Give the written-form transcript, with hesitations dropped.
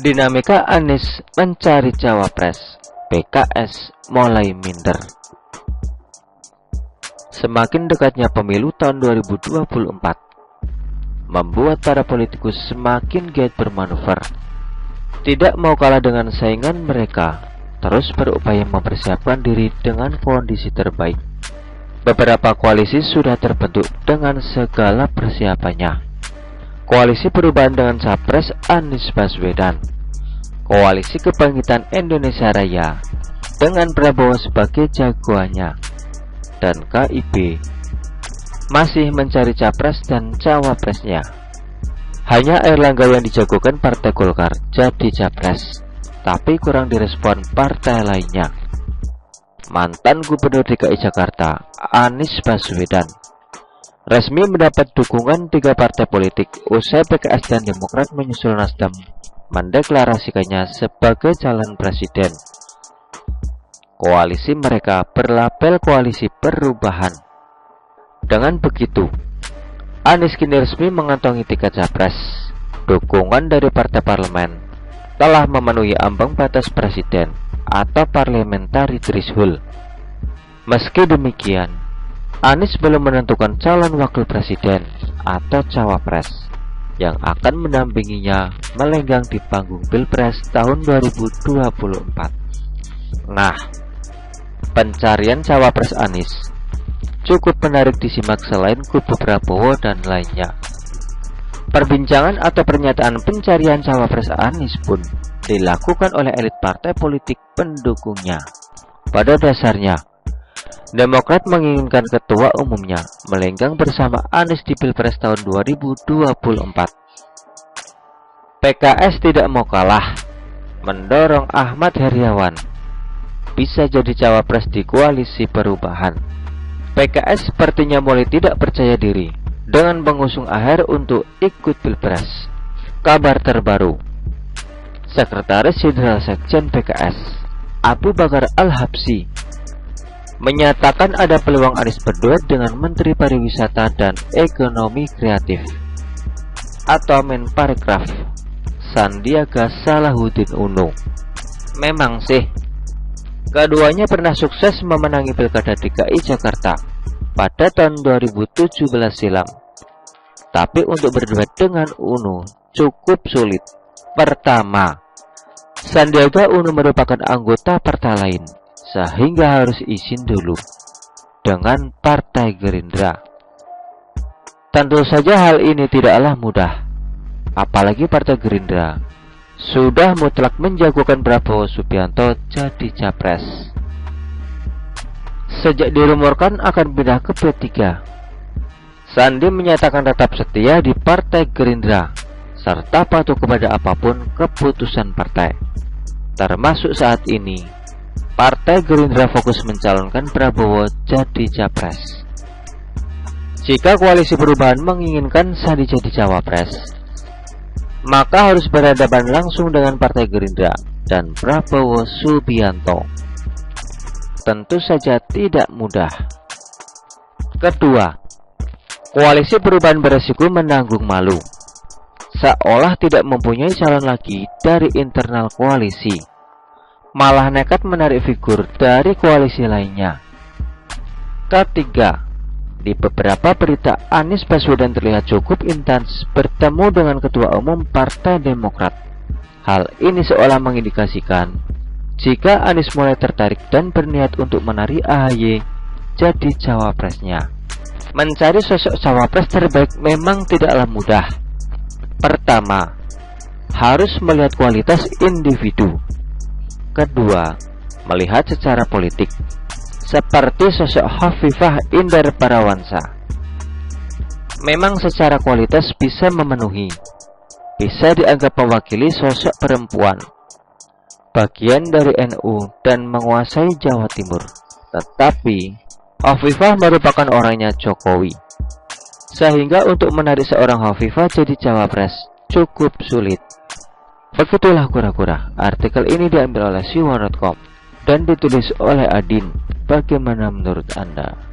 Dinamika Anies mencari cawapres, PKS mulai minder. Semakin dekatnya pemilu tahun 2024 membuat para politikus semakin giat bermanuver. Tidak mau kalah dengan saingan mereka, terus berupaya mempersiapkan diri dengan kondisi terbaik. Beberapa koalisi sudah terbentuk dengan segala persiapannya. Koalisi Perubahan dengan Capres Anies Baswedan, Koalisi Kebangkitan Indonesia Raya dengan Prabowo sebagai jagoannya, dan KIB masih mencari capres dan cawapresnya. Hanya Airlangga yang dijagokan Partai Golkar jadi capres, tapi kurang direspon partai lainnya. Mantan Gubernur DKI Jakarta Anies Baswedan resmi mendapat dukungan 3 partai politik usai PKS dan Demokrat menyusul Nasdem mendeklarasikannya sebagai calon presiden. Koalisi mereka berlabel Koalisi Perubahan. Dengan begitu, Anies kini resmi mengantongi tiket capres. Dukungan dari partai parlemen telah memenuhi ambang batas presiden atau parliamentary threshold. Meski demikian, Anies belum menentukan calon wakil presiden atau cawapres yang akan mendampinginya melenggang di panggung Pilpres tahun 2024. Nah, pencarian cawapres Anies cukup menarik disimak selain kubu Prabowo dan lainnya. Perbincangan atau pernyataan pencarian cawapres Anies pun dilakukan oleh elit partai politik pendukungnya. Pada dasarnya, Demokrat menginginkan ketua umumnya melenggang bersama Anies di Pilpres tahun 2024. PKS tidak mau kalah, mendorong Ahmad Heriawan bisa jadi cawapres di Koalisi Perubahan. PKS sepertinya mulai tidak percaya diri dengan mengusung AHR untuk ikut Pilpres. Kabar terbaru, Sekretaris Jenderal Sekjen PKS Abu Bakar Al-Habsyi menyatakan ada peluang Anies berduet dengan Menteri Pariwisata dan Ekonomi Kreatif atau Menparekraf Sandiaga Salahuddin Uno. Memang sih, keduanya pernah sukses memenangi Pilkada DKI Jakarta pada tahun 2017 silam. Tapi untuk berduet dengan Uno cukup sulit. Pertama, Sandiaga Uno merupakan anggota partai lain, sehingga harus izin dulu dengan Partai Gerindra. Tentu saja hal ini tidaklah mudah, apalagi Partai Gerindra sudah mutlak menjagokan Prabowo Subianto jadi capres. Sejak dirumorkan akan pindah ke P3, Sandi menyatakan tetap setia di Partai Gerindra serta patuh kepada apapun keputusan partai. Termasuk saat ini Partai Gerindra fokus mencalonkan Prabowo jadi capres. Jika Koalisi Perubahan menginginkan Sandi jadi cawapres, maka harus berhadapan langsung dengan Partai Gerindra dan Prabowo Subianto. Tentu saja tidak mudah. Kedua, Koalisi Perubahan beresiko menanggung malu, seolah tidak mempunyai calon lagi dari internal koalisi, malah nekat menarik figur dari koalisi lainnya. Ketiga, di beberapa berita Anies Baswedan terlihat cukup intens bertemu dengan Ketua Umum Partai Demokrat. Hal ini seolah mengindikasikan jika Anies mulai tertarik dan berniat untuk menarik AHY jadi cawapresnya. Mencari sosok cawapres terbaik memang tidaklah mudah. Pertama, harus melihat kualitas individu. Kedua, melihat secara politik, seperti sosok Hovifah Indar Parawansa. Memang secara kualitas bisa memenuhi, bisa dianggap mewakili sosok perempuan, bagian dari NU dan menguasai Jawa Timur. Tetapi, Hovifah merupakan orangnya Jokowi, sehingga untuk menarik seorang Hovifah jadi cawapres cukup sulit. Begitulah kura-kura. Artikel ini diambil oleh siwon.com dan ditulis oleh Adin. Bagaimana menurut Anda?